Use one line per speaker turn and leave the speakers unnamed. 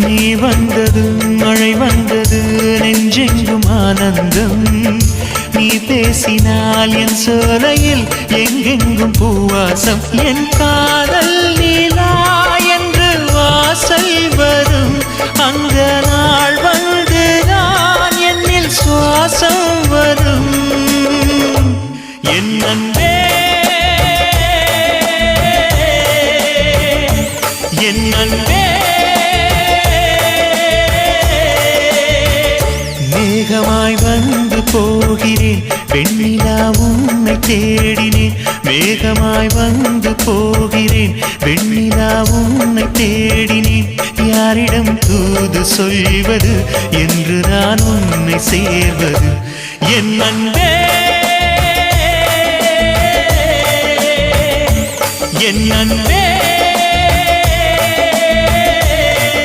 நீ வந்ததும் மழை வந்தது நெஞ்செங்கும் ஆனந்தம் நீ பேசினால் என் சோலையில் எங்கெங்கும் பூவாசம் என் காதல் நீலா என்று வாசல் வரும் அந்த நாள் வந்து நான் என்னில் சுவாசம் வரும் என் அன்பே என் அன்பே மேகமாய் வந்து போகிறேன் வெண்ணிலா உன்னை தேடினேன் மேகமாய் வந்து போகிறேன் வெண்ணிலா உன்னை தேடினேன் யாரிடம் தூது சொல்வது என்று நான் உன்னை சேர்வது என் அன்பே என் அன்பே